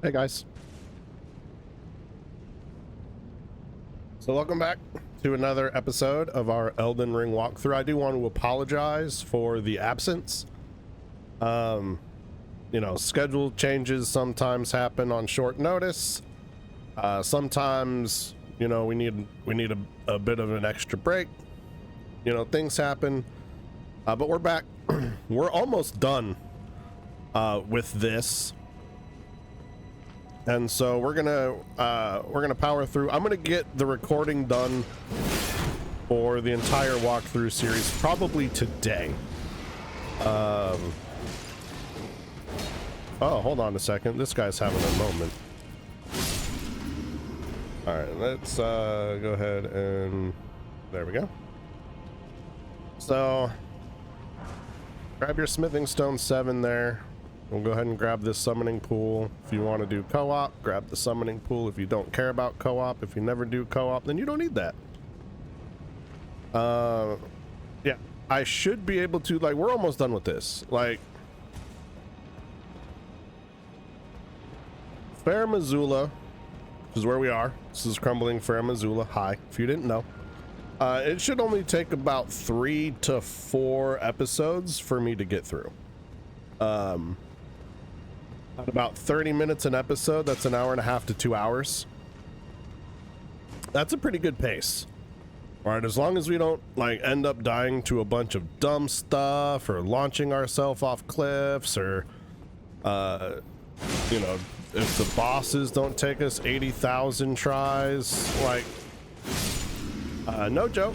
Hey guys. So welcome back to another episode of our Elden Ring walkthrough. I do want to apologize for the absence. You know, schedule changes sometimes happen on short notice. Sometimes, you know, we need a bit of an extra break. You know, things happen. But we're back. We're almost done with this. And so we're gonna power through. I'm gonna get the recording done for the entire walkthrough series probably today. Oh, hold on a second. This guy's having a moment. All right, let's go ahead and there we go. So grab your smithing stone 7 there. We'll go ahead and grab this summoning pool. If you want to do co-op, grab the summoning pool. If you don't care about co-op, if you never do co-op, then you don't need that. Yeah, I should be able to, like, we're almost done with this. Like, Farum Azula is where we are. This is Crumbling Farum Azula. Hi, if you didn't know. It should only take about 3 to 4 episodes for me to get through. At about 30 minutes an episode, that's an hour and a half to 2 hours. That's a pretty good pace. All right, as long as we don't like end up dying to a bunch of dumb stuff or launching ourselves off cliffs or you know, if the bosses don't take us 80,000 tries, like no joke,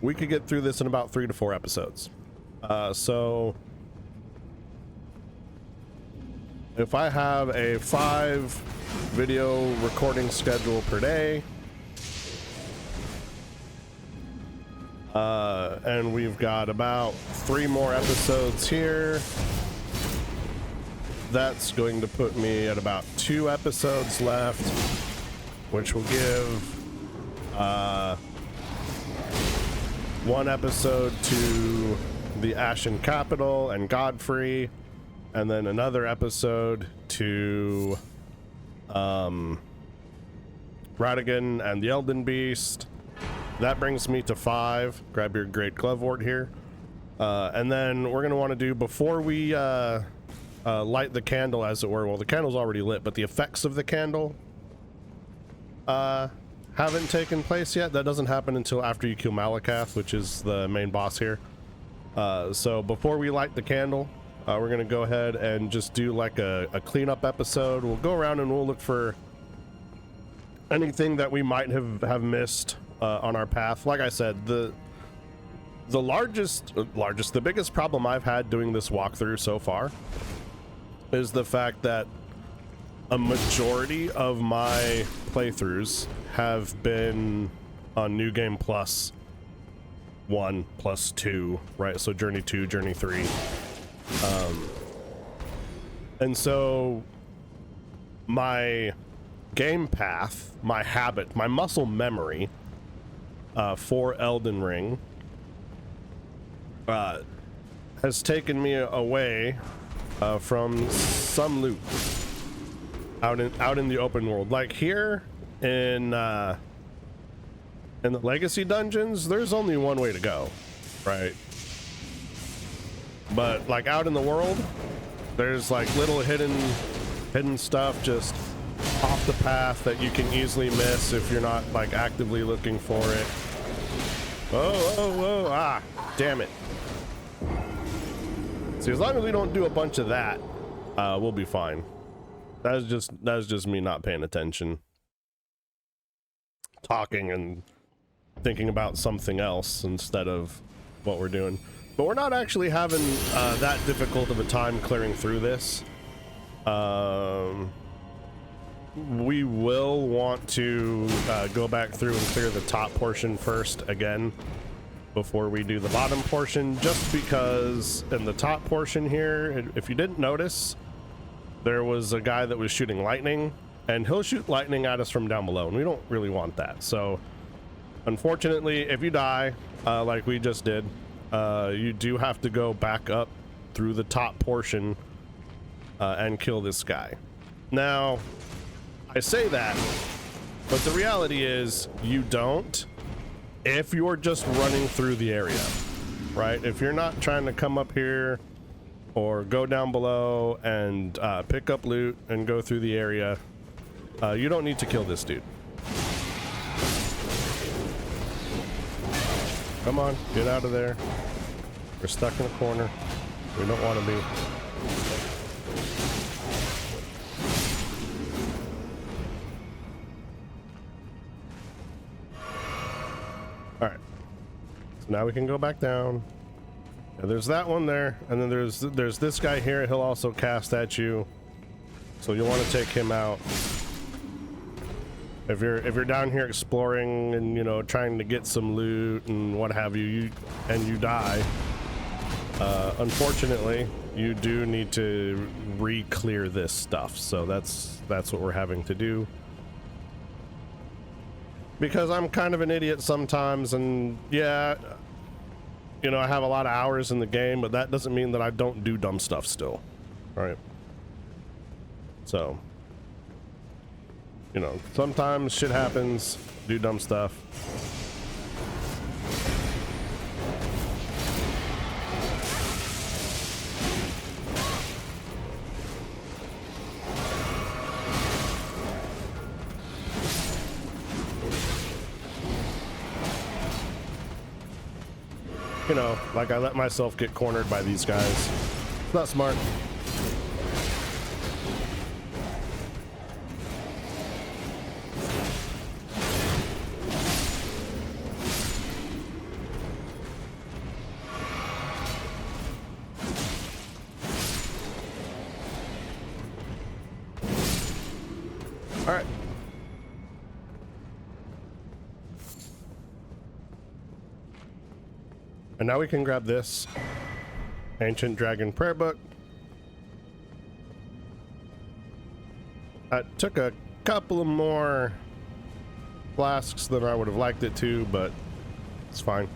we could get through this in about 3 to 4 episodes. So if I have a 5 video recording schedule per day, and we've got about 3 more episodes here, that's going to put me at about 2 episodes left, which will give 1 episode to the Ashen Capital and Godfrey, and then another episode to Radigan and the Elden Beast. That brings me to 5. Grab your Great Glovewort here. And then we're going to want to do, before we light the candle, as it were, well, the candle's already lit, but the effects of the candle haven't taken place yet. That doesn't happen until after you kill Malakath, which is the main boss here. So before we light the candle, we're gonna go ahead and just do like a cleanup episode. We'll go around and we'll look for anything that we might have missed on our path. Like I said, the biggest problem I've had doing this walkthrough so far is the fact that a majority of my playthroughs have been on New Game Plus 1 plus 2, right? So Journey 2, Journey 3. And so my game path, my habit, my muscle memory for Elden Ring has taken me away from some loot out in the open world. Like here in the Legacy dungeons, there's only one way to go, right? But like out in the world, there's like little hidden stuff just off the path that you can easily miss if you're not like actively looking for it. Whoa, ah, damn it. See, as long as we don't do a bunch of that, we'll be fine. That's just me not paying attention, talking and thinking about something else instead of what we're doing. But we're not actually having that difficult of a time clearing through this. We will want to go back through and clear the top portion first again before we do the bottom portion, just because in the top portion here, if you didn't notice, there was a guy that was shooting lightning, and he'll shoot lightning at us from down below, and we don't really want that. So unfortunately, if you die like we just did, you do have to go back up through the top portion and kill this guy. Now, I say that, but the reality is you don't if you're just running through the area, right? If you're not trying to come up here or go down below and pick up loot and go through the area, you don't need to kill this dude. Come on, get out of there. We're stuck in a corner. We don't want to be. All right. So now we can go back down. And there's that one there, and then there's this guy here. He'll also cast at you, so you'll want to take him out. If you're down here exploring and, you know, trying to get some loot and what have you, and you die, unfortunately, you do need to re-clear this stuff. So that's what we're having to do. Because I'm kind of an idiot sometimes, and yeah, you know, I have a lot of hours in the game, but that doesn't mean that I don't do dumb stuff still. All right. So, you know, sometimes shit happens, do dumb stuff. You know, like I let myself get cornered by these guys. It's not smart. All right. And now we can grab this Ancient Dragon Prayer Book. I took a couple of more flasks than I would have liked it to, but it's fine.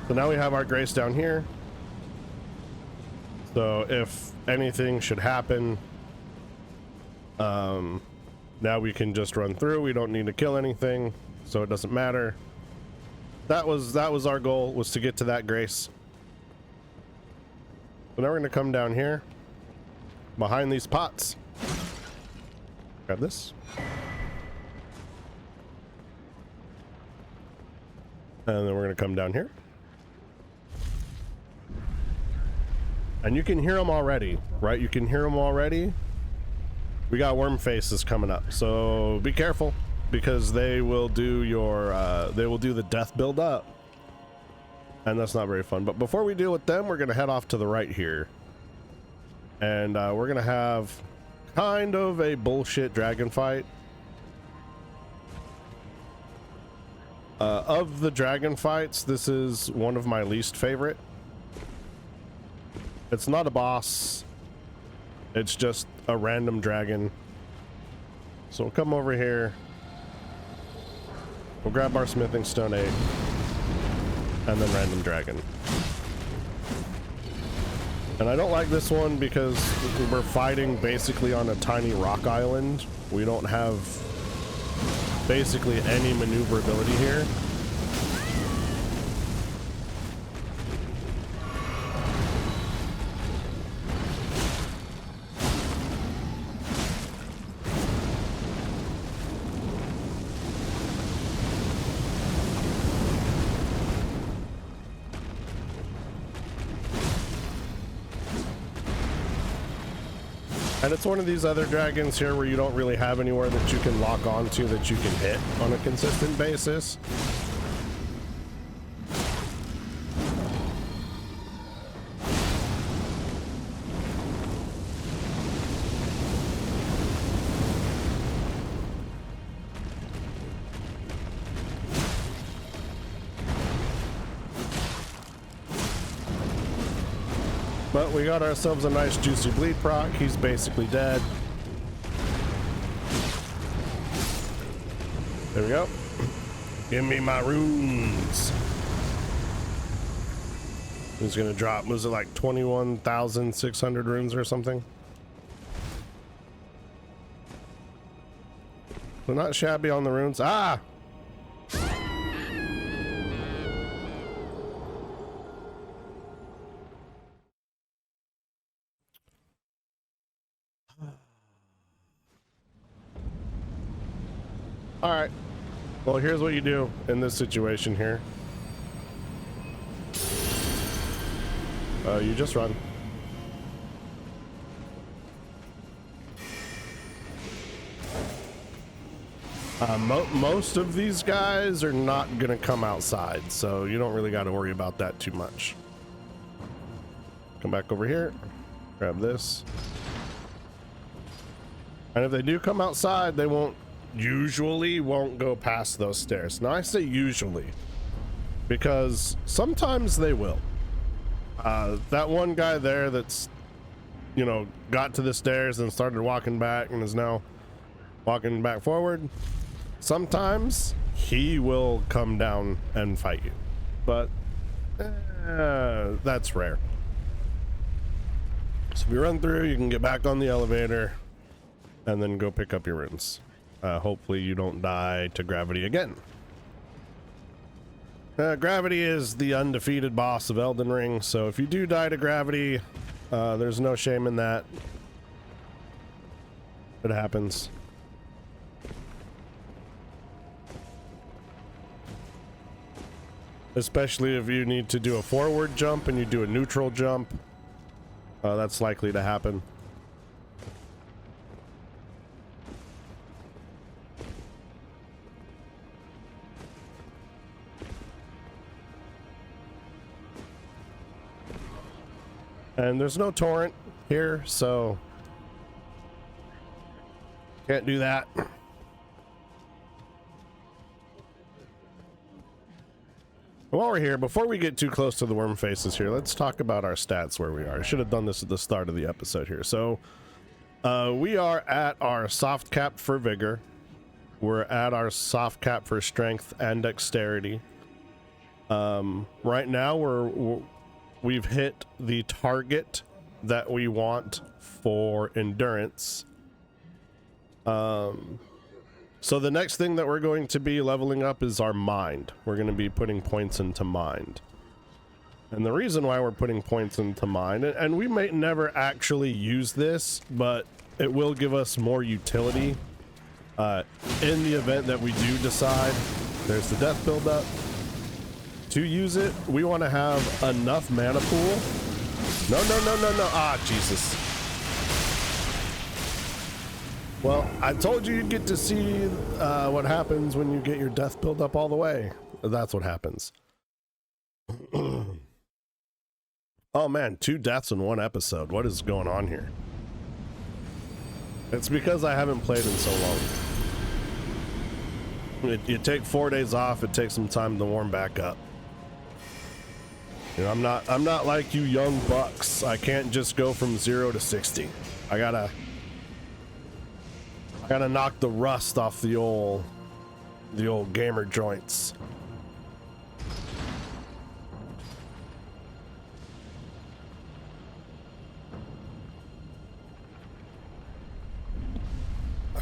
So now we have our grace down here. So if anything should happen, now we can just run through. We don't need to kill anything, so it doesn't matter. That was our goal, was to get to that grace. So now we're gonna come down here behind these pots. Grab this. And then we're gonna come down here. And you can hear them already, right? You can hear them already. We got worm faces coming up, so be careful, because they will do your they will do the death build up, and that's not very fun. But before we deal with them, we're gonna head off to the right here, and we're gonna have kind of a bullshit dragon fight. Of the dragon fights, this is one of my least favorite. It's not a boss, it's just a random dragon. So we'll come over here, we'll grab our smithing stone 8, and then random dragon. And I don't like this one because we're fighting basically on a tiny rock island. We don't have basically any maneuverability here. And it's one of these other dragons here where you don't really have anywhere that you can lock onto that you can hit on a consistent basis. But we got ourselves a nice juicy bleed proc. He's basically dead. There we go. Give me my runes. He's gonna drop, was it like 21,600 runes or something? We're not shabby on the runes. Ah! All right. Well, here's what you do in this situation here. You just run. Most of these guys are not gonna come outside, so you don't really got to worry about that too much. Come back over here, grab this. And if they do come outside, they usually won't go past those stairs. Now I say usually because sometimes they will. That one guy there that's, you know, got to the stairs and started walking back and is now walking back forward, sometimes he will come down and fight you, but that's rare. So if you run through, you can get back on the elevator and then go pick up your runes. Hopefully you don't die to gravity again. Gravity is the undefeated boss of Elden Ring, so if you do die to gravity, there's no shame in that. It happens. Especially if you need to do a forward jump and you do a neutral jump, that's likely to happen. And there's no torrent here, so can't do that. While we're here, before we get too close to the worm faces here, let's talk about our stats where we are. I should have done this at the start of the episode here. So we are at our soft cap for vigor. We're at our soft cap for strength and dexterity. Right now we've hit the target that we want for endurance. So the next thing that we're going to be leveling up is our mind. We're going to be putting points into mind. And the reason why we're putting points into mind, and we may never actually use this, but it will give us more utility in the event that we do decide, there's the death buildup. To use it, we want to have enough mana pool. No. Ah, Jesus. Well, I told you you'd get to see what happens when you get your death build up all the way. That's what happens. Oh man, 2 deaths in 1 episode. What is going on here? It's because I haven't played in so long. You take 4 days off, it takes some time to warm back up. You know, I'm not like you young bucks. I can't just go from 0 to 60. I gotta knock the rust off the old gamer joints.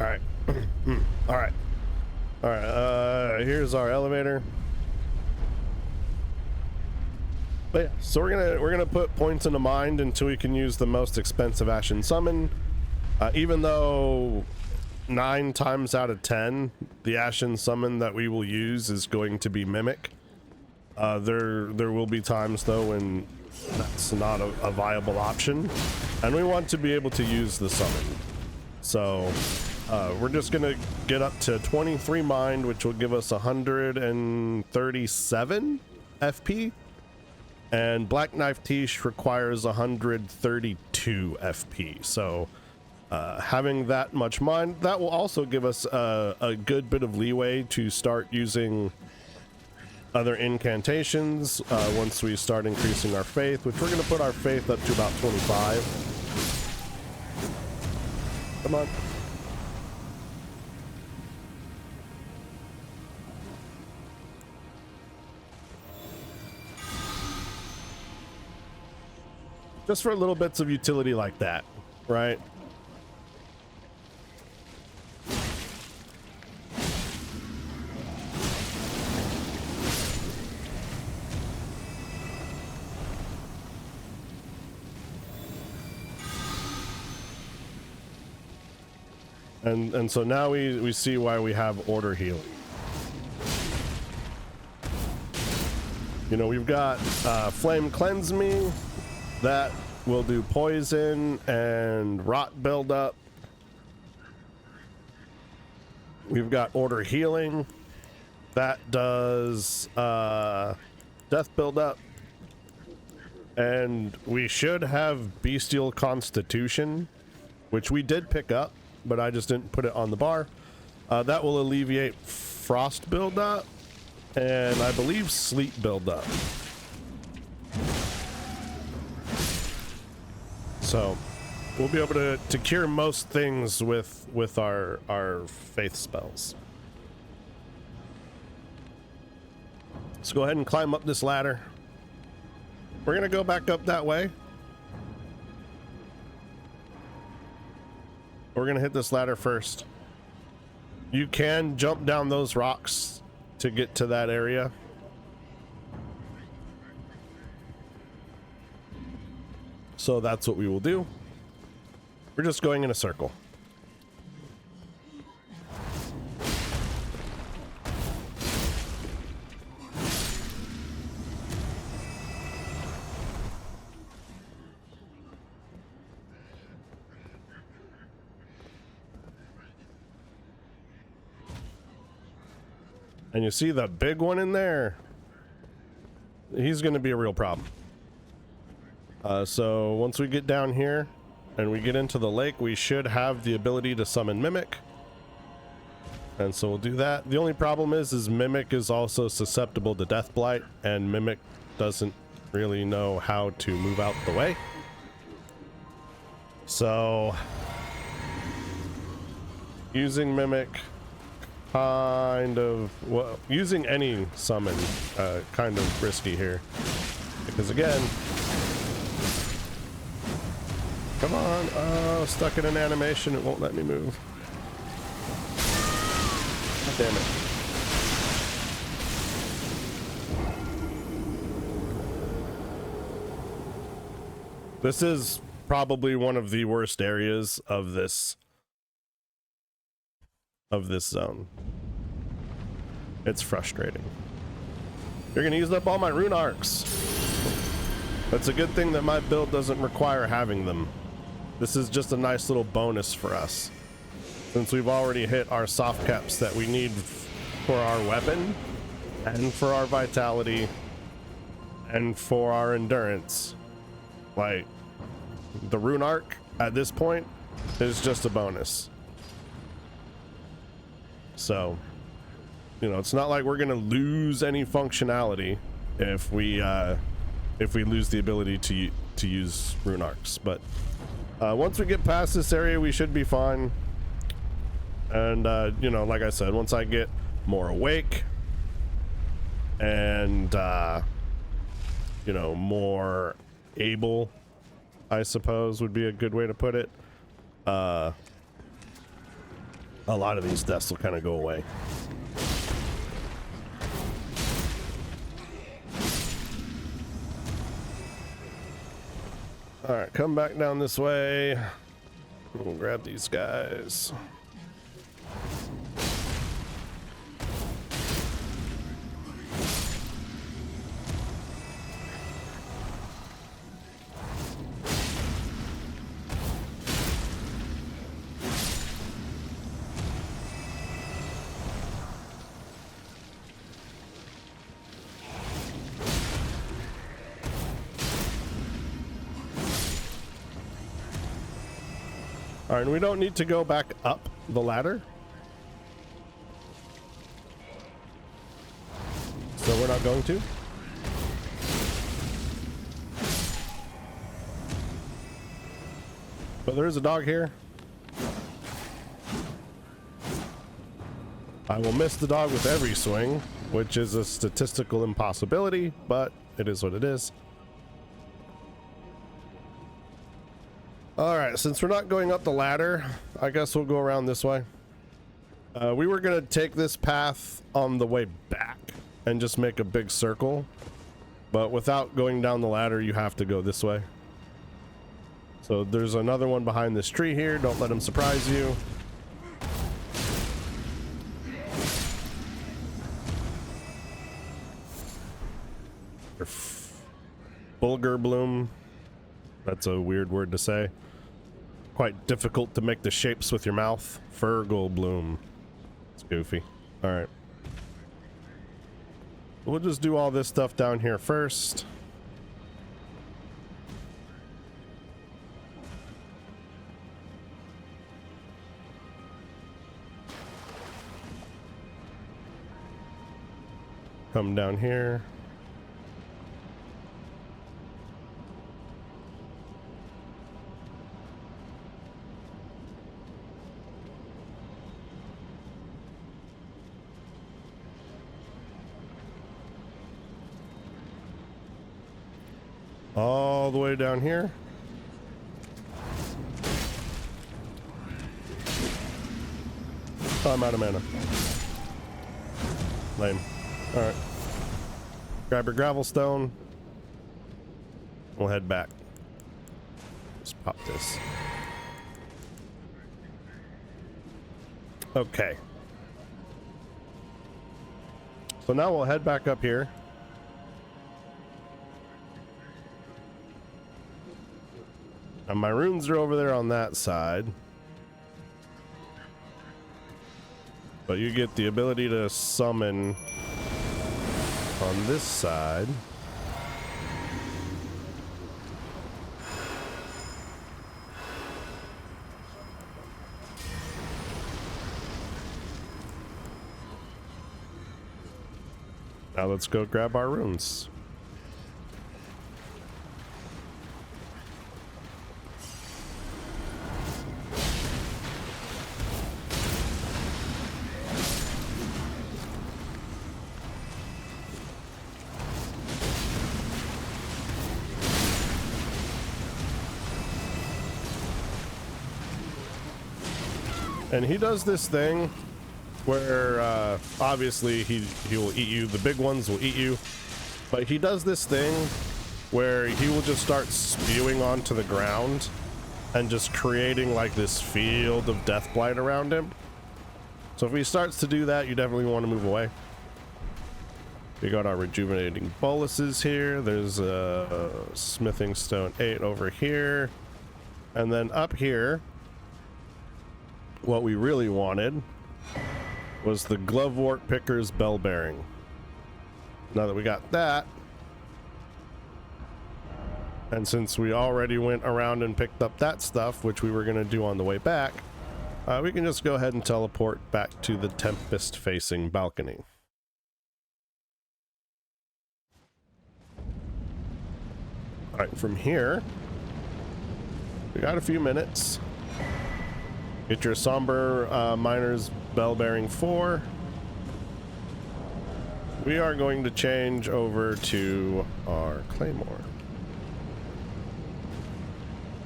All right. All right. All right. Here's our elevator. But yeah, so we're gonna put points into mind until we can use the most expensive Ashen Summon. Even though 9 times out of 10, the Ashen Summon that we will use is going to be Mimic. There will be times though when that's not a viable option, and we want to be able to use the summon. So we're just gonna get up to 23 mind, which will give us 137 FP. And Black Knife Tish requires 132 FP. So having that much mind, that will also give us a good bit of leeway to start using other incantations once we start increasing our faith, which we're going to put our faith up to about 25. Come on. just for little bits of utility like that, right? And so now we see why we have order healing. You know, we've got Flame Cleanse Me, that will do poison and rot buildup. We've got Order Healing, that does death buildup. And we should have Bestial Constitution, which we did pick up, but I just didn't put it on the bar. That will alleviate frost buildup and I believe sleep buildup. So we'll be able to cure most things with our faith spells. Let's go ahead and climb up this ladder. We're gonna go back up that way. We're gonna hit this ladder first. You can jump down those rocks to get to that area. So that's what we will do. We're just going in a circle. And you see the big one in there? He's going to be a real problem. So once we get down here and we get into the lake, we should have the ability to summon Mimic. And so we'll do that. The only problem is Mimic is also susceptible to Death Blight, and Mimic doesn't really know how to move out the way. So using Mimic, kind of, well, using any summon kind of risky here, because again, come on, oh, stuck in an animation, it won't let me move. God damn it. This is probably one of the worst areas of this zone. It's frustrating. You're gonna use up all my rune arcs. That's a good thing that my build doesn't require having them. This is just a nice little bonus for us, since we've already hit our soft caps that we need for our weapon and for our vitality and for our endurance. Like, the rune arc at this point is just a bonus. So, you know, it's not like we're gonna lose any functionality if we lose the ability to use rune arcs. But once we get past this area, we should be fine. And you know, like I said, once I get more awake and you know, more able, I suppose would be a good way to put it, a lot of these deaths will kind of go away. All right, come back down this way. We'll grab these guys. All right, and we don't need to go back up the ladder. So we're not going to. But there is a dog here. I will miss the dog with every swing, which is a statistical impossibility, but it is what it is. All right, since we're not going up the ladder, I guess we'll go around this way. We were gonna take this path on the way back and just make a big circle, but without going down the ladder, you have to go this way. So there's another one behind this tree here. Don't let him surprise you. Bulgur bloom. That's a weird word to say. Quite difficult to make the shapes with your mouth. Fergal bloom. It's goofy. All right. We'll just do all this stuff down here first. Come down here. All the way down here. Oh, I'm out of mana. Lame. Alright. Grab your gravel stone. We'll head back. Just pop this. Okay. So now we'll head back up here. And my runes are over there on that side. But you get the ability to summon on this side. Now let's go grab our runes. And he does this thing where obviously he will eat you. The big ones will eat you, but he does this thing where he will just start spewing onto the ground and just creating like this field of death blight around him. So if he starts to do that, you definitely want to move away. We got our rejuvenating boluses here. There's a smithing stone 8 over here, and then up here what we really wanted was the Glovewort Picker's Bell Bearing. Now that we got that, and since we already went around and picked up that stuff, which we were going to do on the way back, we can just go ahead and teleport back to the Tempest-facing balcony. Alright, from here, we got a few minutes. Get your Somber Miner's Bell Bearing 4. We are going to change over to our Claymore.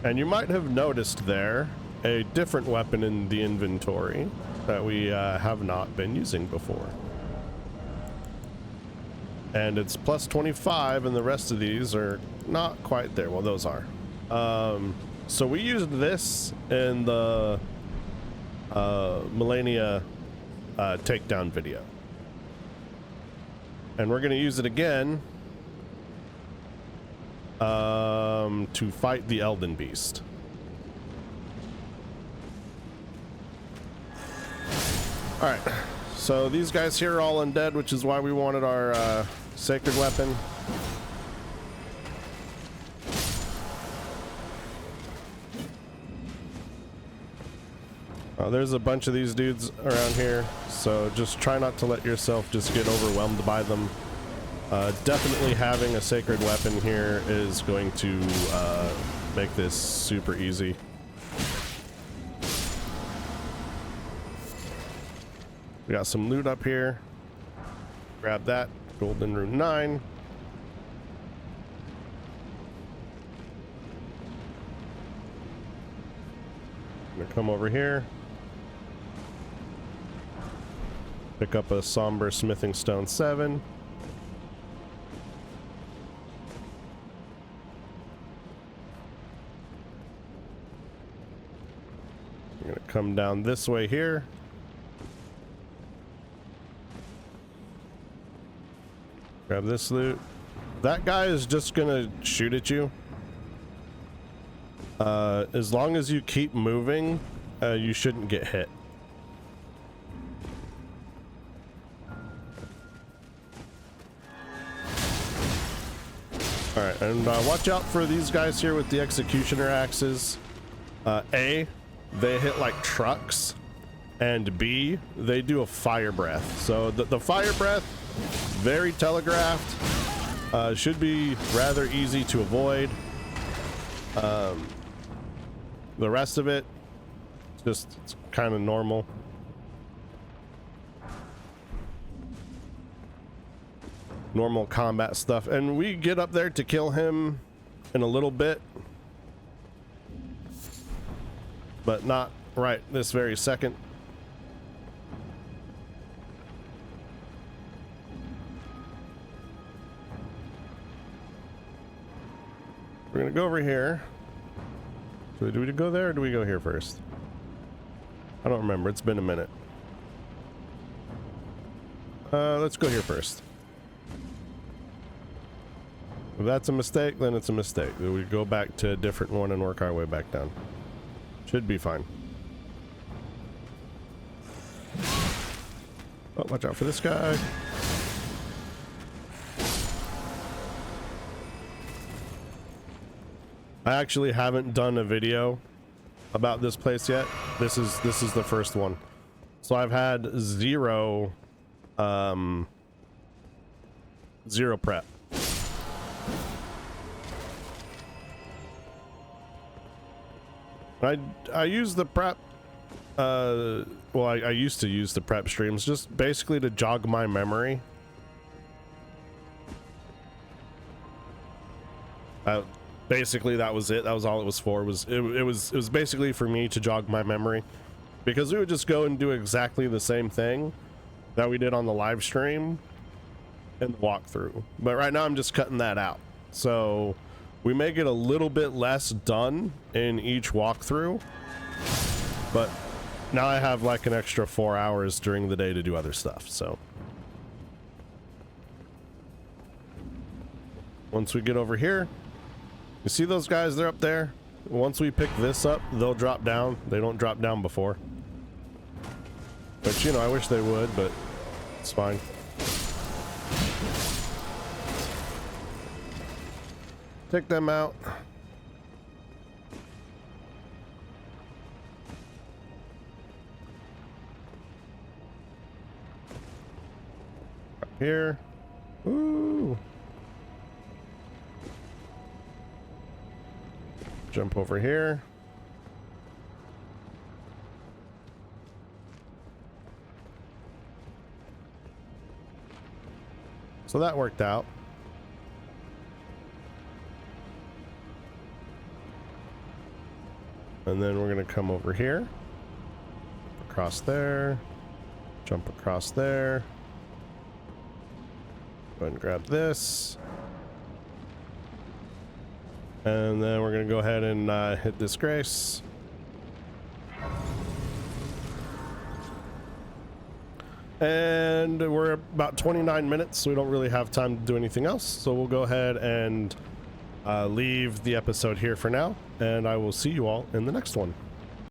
And you might have noticed there a different weapon in the inventory that we have not been using before. And it's plus 25, and the rest of these are not quite there. Well, those are. So we used this in the Millennia takedown video, and we're going to use it again to fight the Elden beast. All right, so these guys here are all undead, which is why we wanted our sacred weapon. There's a bunch of these dudes around here, so just try not to let yourself just get overwhelmed by them. Definitely having a sacred weapon here is going to make this super easy. We got some loot up here. Grab that. Golden Rune 9. gonna come over here. Pick up a somber smithing stone 7. I'm gonna come down this way here. Grab this loot. That guy is just gonna shoot at you. As long as you keep moving, you shouldn't get hit. Alright, and watch out for these guys here with the executioner axes. A, they hit like trucks, and B, they do a fire breath. So the fire breath, very telegraphed, should be rather easy to avoid. The rest of it, it's kind of normal. Normal combat stuff, and we get up there to kill him in a little bit, but not right this very second. We're gonna go over here. So do we go there or do we go here first? I don't remember, it's been a minute. Let's go here first. If that's a mistake, then it's a mistake. We go back to a different one and work our way back down. Should be fine. Oh, watch out for this guy. I actually haven't done a video about this place yet. This is the first one. So I've had zero prep. I use the prep, well, I used to use the prep streams just basically to jog my memory. Basically that was it. That was all it was for. It was basically for me to jog my memory, because we would just go and do exactly the same thing that we did on the live stream and the walkthrough. But right now I'm just cutting that out. So we may get a little bit less done in each walkthrough, but now I have like an extra 4 hours during the day to do other stuff. So once we get over here, you see those guys, they're up there. Once we pick this up, they'll drop down. They don't drop down before. But you know, I wish they would, but it's fine. Take them out. Up here. Ooh. Jump over here. So that worked out. And then we're gonna come over here, across there, jump across there, go ahead and grab this, and then we're gonna go ahead and hit Disgrace. And we're about 29 minutes, so we don't really have time to do anything else, so we'll go ahead and leave the episode here for now, and I will see you all in the next one.